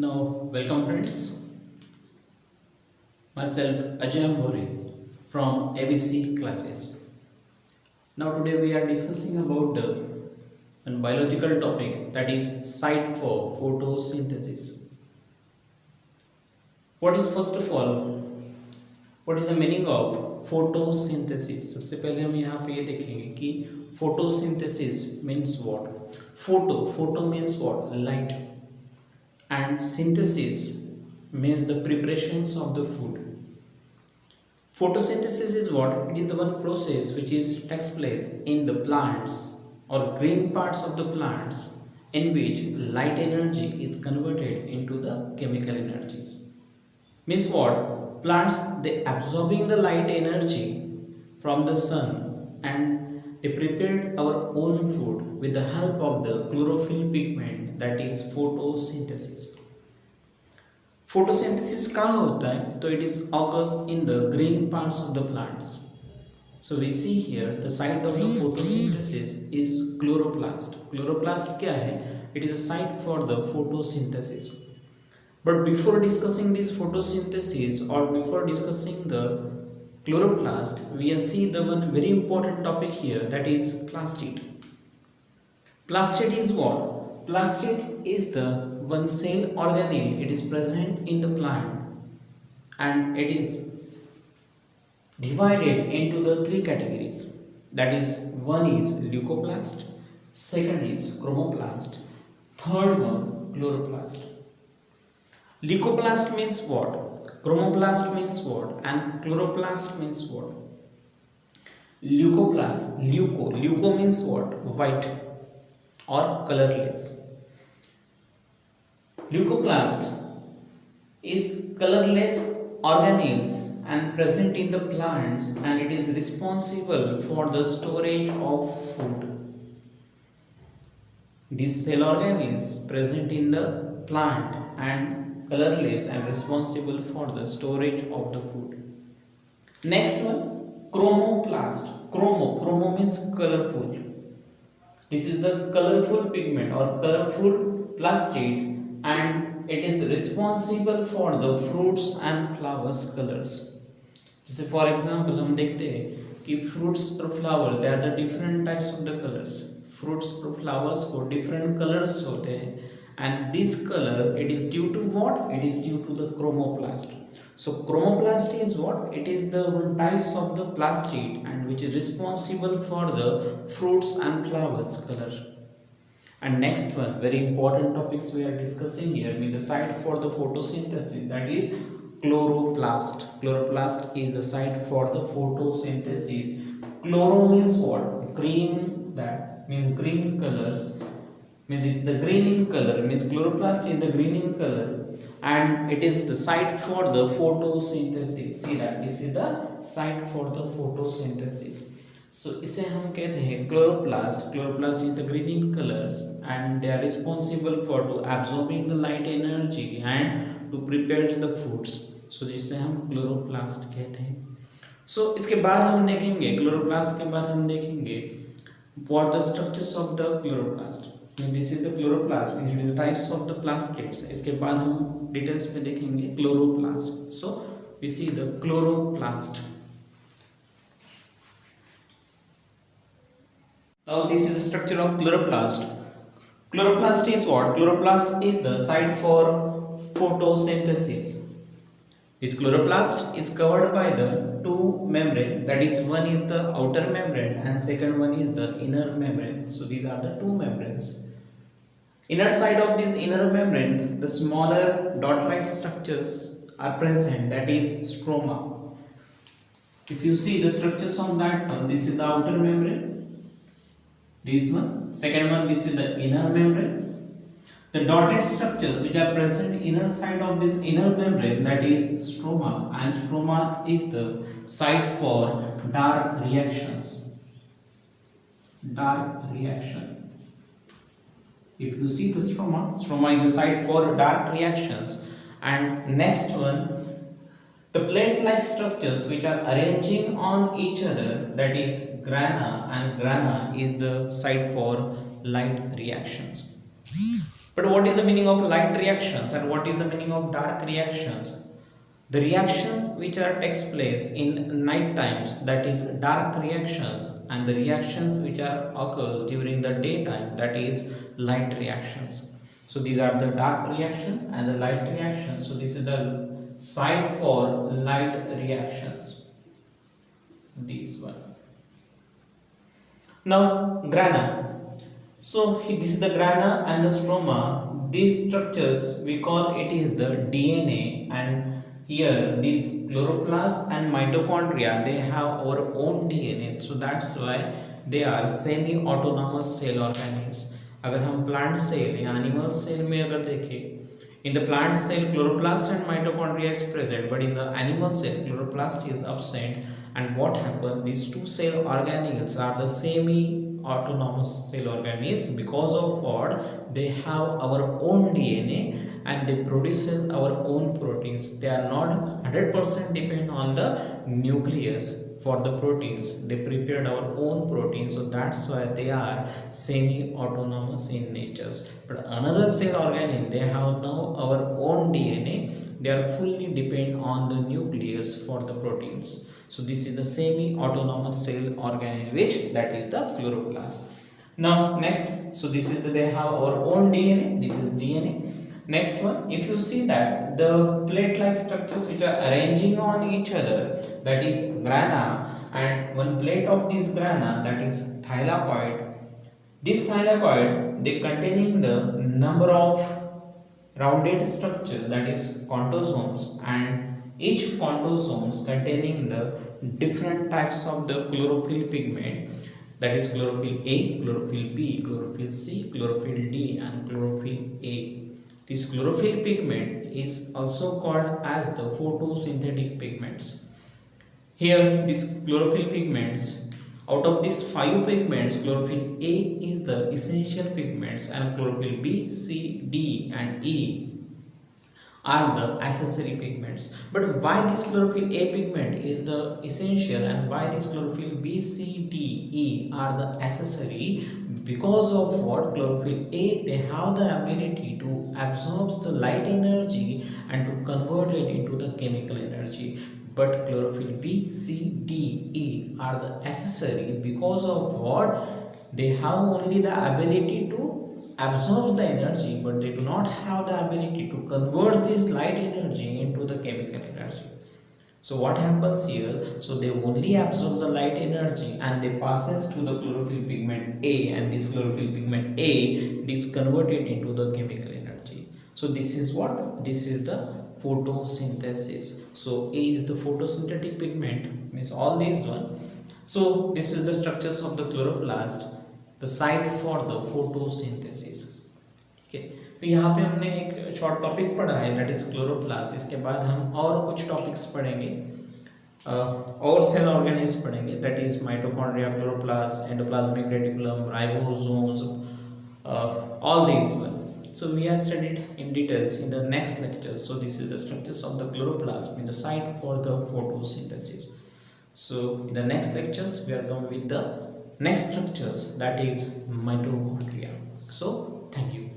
Now, welcome friends. Myself Ajay Ambore from ABC classes. Now today we are discussing about a biological topic, that is site for photosynthesis. What is first of all, what is the meaning of photosynthesis? सबसे पहले हम यहाँ पे ये देखेंगे कि photosynthesis means what. Photo means what? Light. And synthesis means the preparations of the food. Photosynthesis is what? It is the one process which takes place in the plants or green parts of the plants, in which light energy is converted into the chemical energies. Means what? Plants, they absorbing the light energy from the sun and they prepared our own food with the help of the chlorophyll pigment, that is photosynthesis. Photosynthesis कहाँ होता है? तो it is occurs in the green parts of the plants. So we see here the site of the photosynthesis is chloroplast. Chloroplast क्या है? It is a site for the photosynthesis. But before discussing this photosynthesis or before discussing the chloroplast, we see the one very important topic here, that is plastid. Plastid is what? Plastid is the one cell organelle. It is present in the plant and it is divided into the three categories. That is, one is leucoplast, second is chromoplast, third one chloroplast. Leucoplast means what? Chromoplast means what? And chloroplast means what? Leucoplast, leuco means what? White or colorless. Leucoplast is colorless organelles and present in the plants, and it is responsible for the storage of food. This cell organelle is present in the plant and colorless and responsible for the storage of the food. Next one, chromoplast. Chromo means colorful. This is the colorful pigment or colorful plastid, and it is responsible for the fruits and flowers colors. जैसे for example हम देखते हैं कि fruits और flower, they are the different types of the colors. Fruits और flowers को different colors होते हैं, and this color, it is due to what? It is due to the chromoplast. So chromoplast is what? It is the types of the plastid and which is responsible for the fruits and flowers color. And next one, very important topics we are discussing here, means the site for the photosynthesis, that is chloroplast. Chloroplast is the site for the photosynthesis. Chloro means what? Green, that means green colors. Means this is the green in color, means chloroplast is the green in color, and it is the site for the photosynthesis. See that this is the site for the photosynthesis. So इसे हम कहते हैं chloroplast. Chloroplast is the green in colors and they are responsible for to absorbing the light energy and to prepare the foods. So जिसे हम chloroplast कहते हैं. So इसके बाद हम देखेंगे chloroplast के बाद हम देखेंगे what the structures of the chloroplast. This is the chloroplast, which is the types of the plastids. इसके बाद हम details में देखेंगे chloroplast. So we see the chloroplast. Now this is the structure of chloroplast. Chloroplast is what? Chloroplast is the site for photosynthesis. This chloroplast is covered by the two membrane, that is, one is the outer membrane and second one is the inner membrane. So these are the two membranes. Inner side of this inner membrane, the smaller dot-like structures are present, that is stroma. If you see the structures on that one, this is the outer membrane. This one, second one, this is the inner membrane. The dotted structures which are present inner side of this inner membrane, that is stroma, and stroma is the site for dark reactions. Dark reaction. If you see the stroma is the site for dark reactions. And next one, the plate-like structures which are arranging on each other, that is grana, and grana is the site for light reactions. But what is the meaning of light reactions and what is the meaning of dark reactions? The reactions which are takes place in night times, that is dark reactions, and the reactions which are occurs during the daytime, that is light reactions. So these are the dark reactions and the light reactions. So this is the site for light reactions. This one. Now grana. So this is the grana and the stroma. These structures we call it is the DNA, and here this chloroplast and mitochondria, they have our own DNA. So that's why they are semi autonomous cell organisms. अगर हम plant cell या animal cell में अगर देखें, in the plant cell chloroplast and mitochondria is present, but in the animal cell chloroplast is absent. And what happens, these two cell organelles are the semi autonomous cell organisms because of what they have our own DNA and they produces our own proteins. They are not 100% depend on the nucleus for the proteins. They prepared our own proteins, so that's why they are semi autonomous in nature. But another cell organism, they have now our own DNA. They are fully depend on the nucleus for the proteins. So this is the semi autonomous cell organism, which that is the chloroplast. Now next, so this is they have our own DNA. This is DNA. Next one, if you see that the plate-like structures which are arranging on each other, that is grana, and one plate of this grana, that is thylakoid. This thylakoid, they containing the number of rounded structure, that is contosomes, and each contosomes containing the different types of the chlorophyll pigment, that is chlorophyll A, chlorophyll B, chlorophyll C, chlorophyll D, and chlorophyll A. This chlorophyll pigment is also called as the photosynthetic pigments. Here these chlorophyll pigments, out of these 5 pigments, chlorophyll A is the essential pigments and chlorophyll B, C, D and E are the accessory pigments. But why this chlorophyll A pigment is the essential and why this chlorophyll B, C, D, E are the accessory? Because of what chlorophyll A, they have the ability to absorb the light energy and to convert it into the chemical energy. But chlorophyll B, C, D, E are the accessory because of what they have only the ability to absorb the energy, but they do not have the ability to convert this light energy into the chemical energy. So what happens here? So they only absorb the light energy and they passes to the chlorophyll pigment A, and this chlorophyll pigment A is converted into the chemical energy. So this is what? This is the photosynthesis. So A is the photosynthetic pigment, means all these one. So this is the structures of the chloroplast, the site for the photosynthesis. ठीक है, तो यहाँ पे हमने एक short topic पढ़ा है, that is chloroplast. इसके बाद हम और कुछ टॉपिक्स पढ़ेंगे और सेल ऑर्गेनिज्म पढ़ेंगे, that is mitochondria, chloroplast, endoplasmic reticulum, ribosomes, all these one. So we have studied in details in the next lecture. So this is the structures of the chloroplast, in the site for the photosynthesis. So in the next lectures we are going with the next structures, that is mitochondria. So thank you.